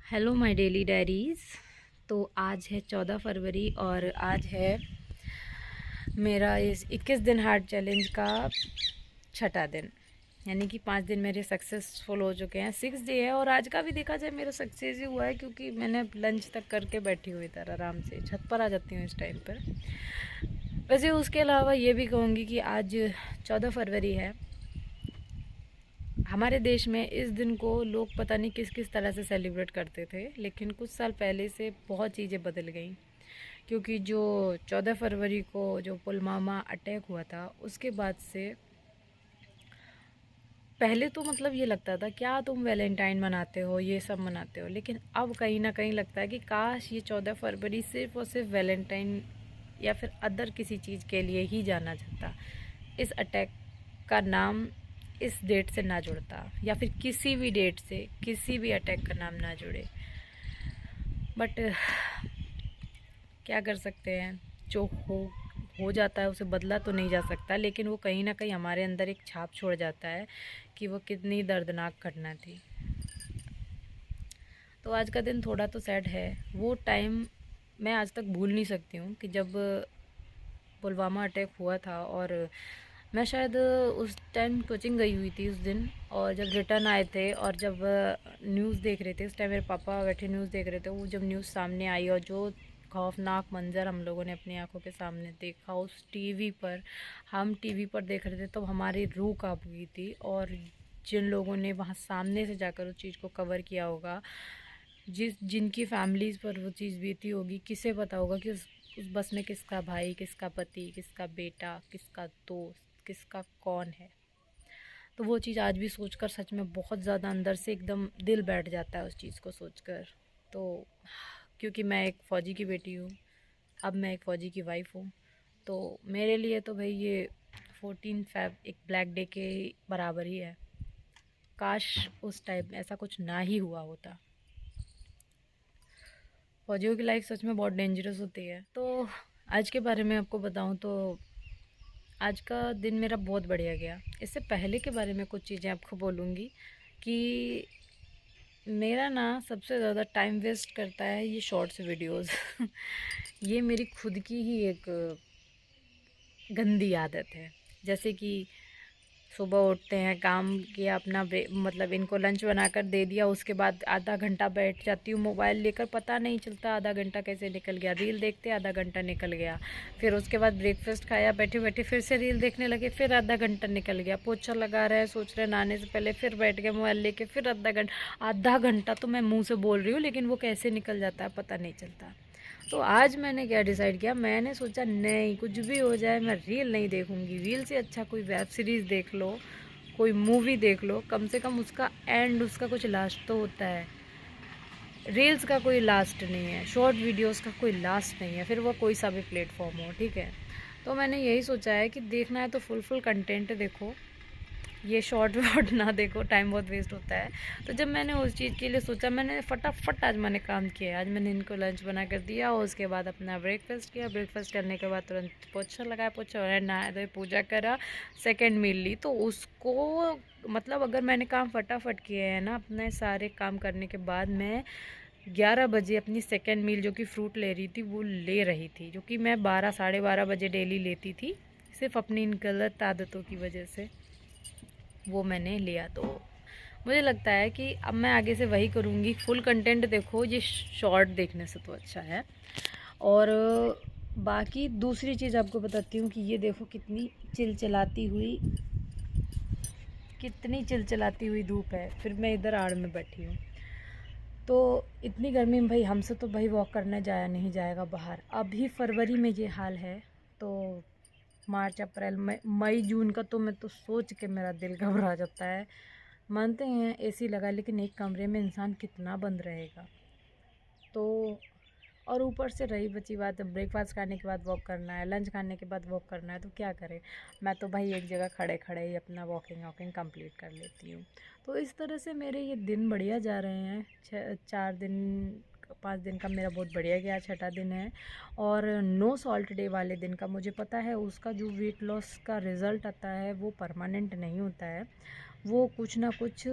Hello my daily diaries. तो आज है 14 फरवरी और आज है मेरा इस 21 दिन हार्ट चैलेंज का छठा दिन। यानी कि 5 दिन मेरे सक्सेसफुल हो चुके हैं। 6 डे है और आज का भी देखा जाए मेरा सक्सेस ही हुआ है, क्योंकि मैंने लंच तक करके बैठी हुई इधर आराम से छत पर आ जाती हूँ इस टाइम पर। वैसे उसके अलावा ये भी कहूँगी कि आज 14 फरवरी है। हमारे देश में इस दिन को लोग पता नहीं किस किस तरह से सेलिब्रेट करते थे, लेकिन कुछ साल पहले से बहुत चीज़ें बदल गई। क्योंकि जो 14 फरवरी को जो पुलवामा अटैक हुआ था, उसके बाद से पहले तो मतलब ये लगता था क्या तुम वैलेंटाइन मनाते हो, ये सब मनाते हो, लेकिन अब कहीं ना कहीं लगता है कि काश ये 14 फरवरी सिर्फ और सिर्फ वैलेंटाइन या फिर अदर किसी चीज़ के लिए ही जाना जाता। इस अटैक का नाम इस डेट से ना जुड़ता, या फिर किसी भी डेट से किसी भी अटैक का नाम ना जुड़े। बट क्या कर सकते हैं, जो हो जाता है उसे बदला तो नहीं जा सकता, लेकिन वो कहीं ना कहीं हमारे अंदर एक छाप छोड़ जाता है कि वो कितनी दर्दनाक घटना थी। तो आज का दिन थोड़ा तो सैड है। वो टाइम मैं आज तक भूल नहीं सकती हूँ कि जब पुलवामा अटैक हुआ था, और मैं शायद उस टाइम कोचिंग गई हुई थी उस दिन, और जब रिटर्न आए थे और जब न्यूज़ देख रहे थे, उस टाइम मेरे पापा बैठे न्यूज़ देख रहे थे, वो जब न्यूज़ सामने आई और जो खौफनाक मंज़र हम लोगों ने अपनी आंखों के सामने देखा उस टीवी पर, हम टीवी पर देख रहे थे, तो हमारी रूह कांप गई थी। और जिन लोगों ने वहाँ सामने से जाकर उस चीज़ को कवर किया होगा, जिनकी फैमिलीज़ पर वो चीज़ बीती होगी, किसे पता होगा कि उस बस में किसका भाई, किसका पति, किसका बेटा, किसका दोस्त, किसका कौन है। तो वो चीज़ आज भी सोचकर सच में बहुत ज़्यादा अंदर से एकदम दिल बैठ जाता है उस चीज़ को सोचकर। तो क्योंकि मैं एक फ़ौजी की बेटी हूँ, अब मैं एक फ़ौजी की वाइफ़ हूँ, तो मेरे लिए तो भाई ये 14 फ़रवरी एक ब्लैक डे के बराबर ही है। काश उस टाइम ऐसा कुछ ना ही हुआ होता। फौजियों की लाइफ सच में बहुत डेंजरस होती है। तो आज के बारे में आपको बताऊं तो आज का दिन मेरा बहुत बढ़िया गया। इससे पहले के बारे में कुछ चीज़ें आपको बोलूँगी कि मेरा ना सबसे ज़्यादा टाइम वेस्ट करता है ये शॉर्ट्स वीडियोस। ये मेरी खुद की ही एक गंदी आदत है। जैसे कि सुबह उठते हैं, काम किया अपना, मतलब इनको लंच बनाकर दे दिया, उसके बाद आधा घंटा बैठ जाती हूँ मोबाइल लेकर, पता नहीं चलता आधा घंटा कैसे निकल गया। रील देखते आधा घंटा निकल गया, फिर उसके बाद ब्रेकफास्ट खाया, बैठे बैठे फिर से रील देखने लगे, फिर आधा घंटा निकल गया। पोछा लगा रहे हैं, सोच रहे नहाने से पहले, फिर बैठ गए मोबाइल लेके, फिर आधा घंटा तो मैं मुँह से बोल रही हूँ, लेकिन वो कैसे निकल जाता है पता नहीं चलता। तो आज मैंने क्या डिसाइड किया, मैंने सोचा नहीं, कुछ भी हो जाए मैं रील नहीं देखूंगी। रील से अच्छा कोई वेब सीरीज़ देख लो, कोई मूवी देख लो, कम से कम उसका एंड, उसका कुछ लास्ट तो होता है। रील्स का कोई लास्ट नहीं है, शॉर्ट वीडियोस का कोई लास्ट नहीं है, फिर वो कोई सा भी प्लेटफॉर्म हो, ठीक है। तो मैंने यही सोचा है कि देखना है तो फुल कंटेंट देखो, ये शॉर्ट वॉर्ट ना देखो, टाइम बहुत वेस्ट होता है। तो जब मैंने उस चीज़ के लिए सोचा, मैंने फटाफट आज मैंने काम किया। आज मैंने इनको लंच बना कर दिया और उसके बाद अपना ब्रेकफास्ट किया। ब्रेकफास्ट करने के बाद तुरंत पोछा लगाया, पोछा और नहाया धोए, पूजा करा, सेकंड मील ली। तो उसको मतलब अगर मैंने काम फटाफट किए हैं ना, अपने सारे काम करने के बाद मैं 11 बजे अपनी सेकंड मील जो कि फ्रूट ले रही थी वो ले रही थी, जो कि मैं 12 साढ़े 12 बजे डेली लेती थी, सिर्फ अपनी इन गलत आदतों की वजह से वो मैंने लिया। तो मुझे लगता है कि अब मैं आगे से वही करूँगी, फुल कंटेंट देखो, ये शॉर्ट देखने से तो अच्छा है। और बाकी दूसरी चीज़ आपको बताती हूँ कि ये देखो कितनी चिलचिलाती हुई धूप है, फिर मैं इधर आड़ में बैठी हूँ। तो इतनी गर्मी में भाई हमसे तो भाई वॉक करने जाया नहीं जाएगा बाहर। अभी फरवरी में ये हाल है, तो मार्च अप्रैल मई जून का तो मैं तो सोच के मेरा दिल घबरा जाता है। मानते हैं एसी लगा, लेकिन एक कमरे में इंसान कितना बंद रहेगा। तो और ऊपर से रही बची बात, ब्रेकफास्ट खाने के बाद वॉक करना है, लंच खाने के बाद वॉक करना है, तो क्या करें। मैं तो भाई एक जगह खड़े खड़े ही अपना वॉकिंग वॉकिंग कंप्लीट कर लेती हूँ। तो इस तरह से मेरे ये दिन बढ़िया जा रहे हैं। 4 दिन 5 दिन का मेरा बहुत बढ़िया गया, छठा दिन है। और नो सॉल्ट डे वाले दिन का मुझे पता है उसका जो वेट लॉस का रिज़ल्ट आता है वो परमानेंट नहीं होता है, वो कुछ ना कुछ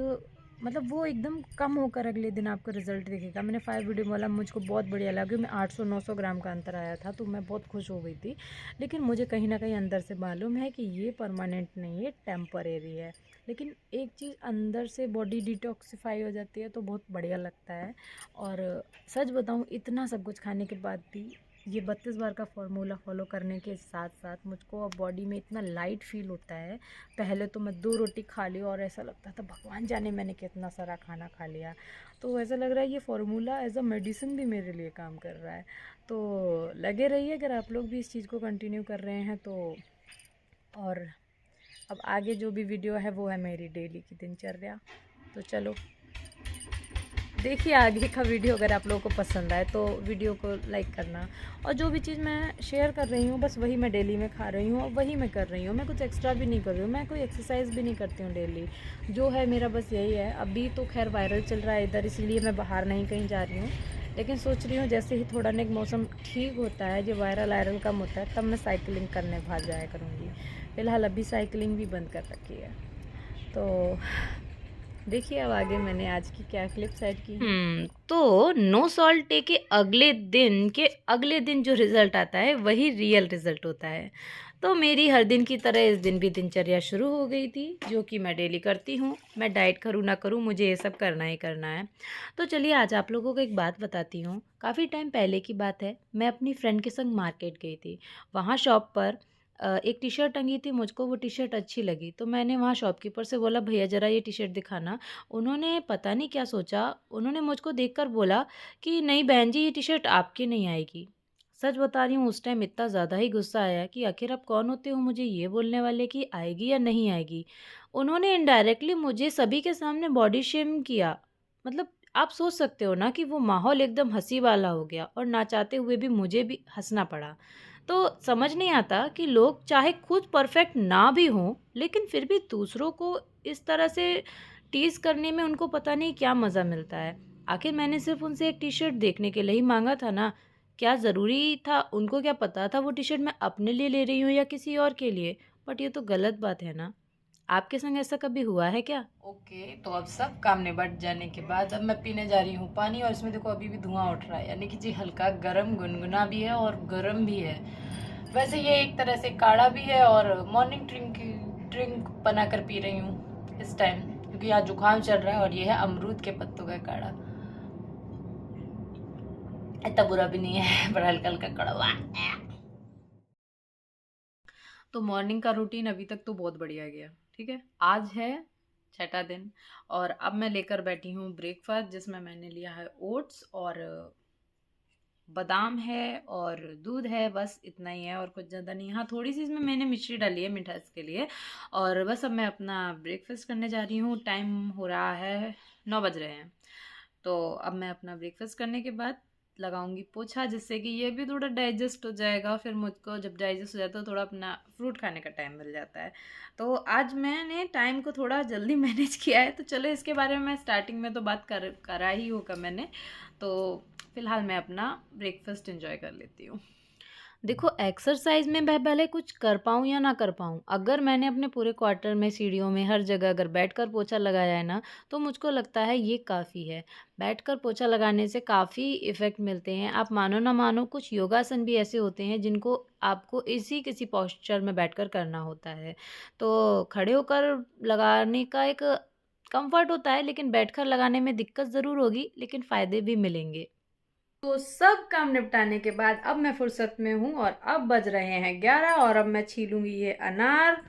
मतलब वो एकदम कम होकर अगले दिन आपको रिजल्ट दिखेगा। मैंने 5 वीडियो बोला, मुझको बहुत बढ़िया लगा, मैं 800-900 ग्राम का अंतर आया था, तो मैं बहुत खुश हो गई थी। लेकिन मुझे कहीं ना कहीं अंदर से मालूम है कि ये परमानेंट नहीं है, टेम्परेरी है। लेकिन एक चीज़ अंदर से बॉडी डिटॉक्सिफाई हो जाती है तो बहुत बढ़िया लगता है। और सच बताऊँ, इतना सब कुछ खाने के बाद भी ये 32 बार का फार्मूला फॉलो करने के साथ साथ मुझको अब बॉडी में इतना लाइट फील होता है। पहले तो मैं 2 रोटी खा ली और ऐसा लगता था भगवान जाने मैंने कितना सारा खाना खा लिया। तो ऐसा लग रहा है ये फार्मूला एज अ मेडिसिन भी मेरे लिए काम कर रहा है। तो लगे रहिए अगर आप लोग भी इस चीज़ को कंटिन्यू कर रहे हैं तो। और अब आगे जो भी वीडियो है वो है मेरी डेली की दिनचर्या। तो चलो देखिए आगे का वीडियो। अगर आप लोगों को पसंद आए तो वीडियो को लाइक करना। और जो भी चीज़ मैं शेयर कर रही हूँ बस वही मैं डेली में खा रही हूँ और वही मैं कर रही हूँ। मैं कुछ एक्स्ट्रा भी नहीं कर रही हूँ, मैं कोई एक्सरसाइज भी नहीं करती हूँ डेली। जो है मेरा बस यही है। अभी तो खैर वायरल चल रहा है इधर, इसलिए मैं बाहर नहीं कहीं जा रही हूँ। लेकिन सोच रही हूँ जैसे ही थोड़ा ना एक मौसम ठीक होता है, जो वायरल आयरल कम होता है, तब मैं साइकिलिंग करने बाहर जाया करूँगी। फ़िलहाल अभी साइकिलिंग भी बंद कर रखी है। तो देखिए अब आगे मैंने आज की क्या क्लिप सेट की है। तो नो सॉल्ट डे के अगले दिन जो रिज़ल्ट आता है वही रियल रिज़ल्ट होता है। तो मेरी हर दिन की तरह इस दिन भी दिनचर्या शुरू हो गई थी, जो कि मैं डेली करती हूँ। मैं डाइट करूँ ना करूँ, मुझे ये सब करना ही करना है। तो चलिए आज आप लोगों को एक बात बताती हूँ। काफ़ी टाइम पहले की बात है, मैं अपनी फ्रेंड के संग मार्केट गई थी। वहाँ शॉप पर एक टी शर्ट टंगी थी, मुझको वो टी शर्ट अच्छी लगी तो मैंने वहाँ शॉपकीपर से बोला भैया ज़रा ये टी शर्ट दिखाना। उन्होंने पता नहीं क्या सोचा, उन्होंने मुझको देखकर बोला कि नहीं बहन जी ये टी शर्ट आपकी नहीं आएगी। सच बता रही हूँ उस टाइम इतना ज़्यादा ही गुस्सा आया कि आखिर आप कौन होते हो मुझे ये बोलने वाले कि आएगी या नहीं आएगी। उन्होंने इनडायरेक्टली मुझे सभी के सामने बॉडी शेम किया। मतलब आप सोच सकते हो ना कि वो माहौल एकदम हंसी वाला हो गया और ना चाहते हुए भी मुझे भी हंसना पड़ा। तो समझ नहीं आता कि लोग चाहे खुद परफेक्ट ना भी हों, लेकिन फिर भी दूसरों को इस तरह से टीज़ करने में उनको पता नहीं क्या मज़ा मिलता है। आखिर मैंने सिर्फ़ उनसे एक टी-शर्ट देखने के लिए ही माँगा था ना। क्या ज़रूरी था, उनको क्या पता था वो टी-शर्ट मैं अपने लिए ले रही हूँ या किसी और के लिए? बट ये तो गलत बात है ना। आपके संग ऐसा कभी हुआ है क्या? ओके, तो अब सब काम निबट जाने के बाद अब मैं पीने जा रही हूँ पानी। और इसमें देखो अभी भी धुआं उठ रहा है, यानी कि जी हल्का गरम गुनगुना भी है और गरम भी है। वैसे ये एक तरह से काढ़ा भी है और मॉर्निंग ड्रिंक बनाकर पी रही हूँ इस टाइम, क्योंकि यहाँ जुकाम चल रहा है। और ये है अमरूद के पत्तों का काढ़ा। इतना बुरा भी नहीं है पर हल्का हल्का कड़वा। तो मॉर्निंग का रूटीन अभी तक तो बहुत बढ़िया गया। ठीक है, आज है छठा दिन और अब मैं लेकर बैठी हूँ ब्रेकफास्ट, जिसमें मैंने लिया है ओट्स और बादाम है और दूध है। बस इतना ही है और कुछ ज़्यादा नहीं। हाँ थोड़ी सी इसमें मैंने मिश्री डाली है मिठास के लिए। और बस अब मैं अपना ब्रेकफास्ट करने जा रही हूँ। टाइम हो रहा है 9 बज रहे हैं। तो अब मैं अपना ब्रेकफास्ट करने के बाद लगाऊंगी पोछा, जिससे कि ये भी थोड़ा डाइजेस्ट हो जाएगा। फिर मुझको जब डाइजेस्ट हो जाता है तो थोड़ा अपना फ्रूट खाने का टाइम मिल जाता है। तो आज मैंने टाइम को थोड़ा जल्दी मैनेज किया है। तो चलो इसके बारे में मैं स्टार्टिंग में तो बात करा ही होगा मैंने। तो फिलहाल मैं अपना ब्रेकफास्ट एंजॉय कर लेती हूँ। देखो एक्सरसाइज में मैं भले कुछ कर पाऊँ या ना कर पाऊँ, अगर मैंने अपने पूरे क्वार्टर में सीढ़ियों में हर जगह अगर बैठकर पोछा लगाया है ना, तो मुझको लगता है ये काफ़ी है। बैठकर पोछा लगाने से काफ़ी इफ़ेक्ट मिलते हैं। आप मानो ना मानो, कुछ योगासन भी ऐसे होते हैं जिनको आपको इसी किसी पोस्चर में बैठकर करना होता है। तो खड़े होकर लगाने का एक कंफर्ट होता है, लेकिन बैठकर लगाने में दिक्कत ज़रूर होगी, लेकिन फ़ायदे भी मिलेंगे। तो सब काम निपटाने के बाद अब मैं फुर्सत में हूँ और अब बज रहे हैं 11 और अब मैं छीलूंगी ये अनार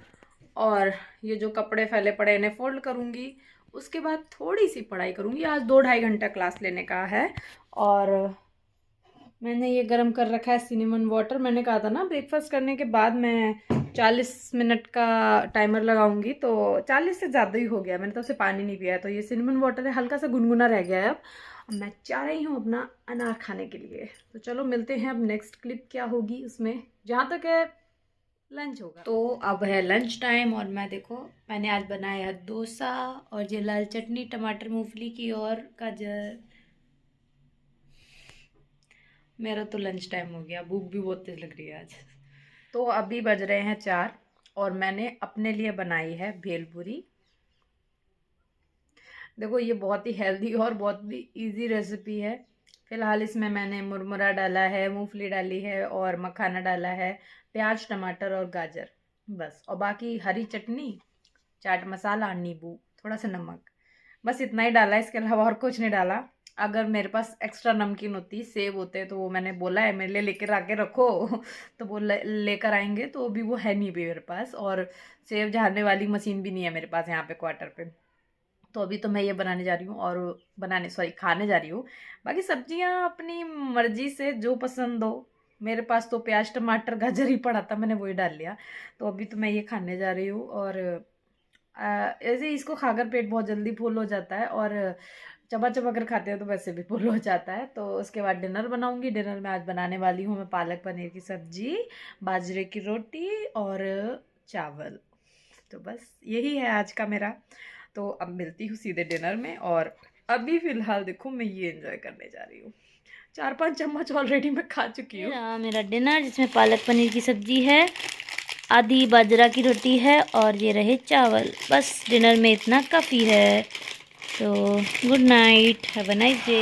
और ये जो कपड़े फैले पड़े इन्हें फोल्ड करूँगी। उसके बाद थोड़ी सी पढ़ाई करूँगी। आज 2-2.5 घंटा क्लास लेने का है। और मैंने ये गर्म कर रखा है सिनेमन वाटर। मैंने कहा था ना ब्रेकफास्ट करने के बाद मैं 40 मिनट का टाइमर लगाऊंगी, तो 40 से ज़्यादा ही हो गया। मैंने तब से पानी नहीं पिया है, तो ये सिनेमन वाटर है, हल्का सा गुनगुना रह गया है। अब मैं चाह रही हूँ अपना अनार खाने के लिए। तो चलो मिलते हैं अब नेक्स्ट क्लिप क्या होगी उसमें, जहाँ तक है लंच होगा। तो अब है लंच टाइम और मैं देखो मैंने आज बनाया है डोसा और ये लाल चटनी टमाटर मूंगफली की और गाजर। मेरा तो लंच टाइम हो गया, भूख भी बहुत तेज लग रही है आज। तो अभी बज रहे हैं 4 और मैंने अपने लिए बनाई है भेलपूरी। देखो ये बहुत ही हेल्दी और बहुत ही इजी रेसिपी है। फिलहाल इसमें मैंने मुरमुरा डाला है, मूंगफली डाली है और मखाना डाला है, प्याज टमाटर और गाजर, बस। और बाकी हरी चटनी, चाट मसाला, नींबू, थोड़ा सा नमक, बस इतना ही डाला है। इसके अलावा और कुछ नहीं डाला। अगर मेरे पास एक्स्ट्रा नमकीन होती, सेब होते, तो वो मैंने बोला है मेरे लिए लेकर आके रखो तो वो लेकर आएंगे, तो अभी वो है नहीं भी मेरे पास। और सेब झाड़ने वाली मशीन भी नहीं है मेरे पास यहाँ पे क्वार्टर पे। तो अभी तो मैं ये बनाने जा रही हूँ और बनाने सॉरी खाने जा रही हूँ। बाकी सब्जियाँ अपनी मर्जी से जो पसंद हो। मेरे पास तो प्याज टमाटर गाजर ही पड़ा था, मैंने वही डाल लिया। तो अभी तो मैं ये खाने जा रही हूँ। और ऐसे ही इसको खाकर पेट बहुत जल्दी फुल हो जाता है, और चबा चबा कर खाते हैं तो वैसे भी फुल हो जाता है। तो उसके बाद डिनर बनाऊंगी। डिनर में आज बनाने वाली हूँ मैं पालक पनीर की सब्जी, बाजरे की रोटी और चावल। तो बस यही है आज का मेरा। तो अब मिलती हूँ सीधे डिनर में। और अभी फ़िलहाल देखो मैं ये एंजॉय करने जा रही हूँ। 4-5 चम्मच ऑलरेडी मैं खा चुकी हूँ। मेरा डिनर जिसमें पालक पनीर की सब्जी है, आधी बाजरा की रोटी है और ये रहे चावल। बस डिनर में इतना काफ़ी है। तो good night, have a nice day.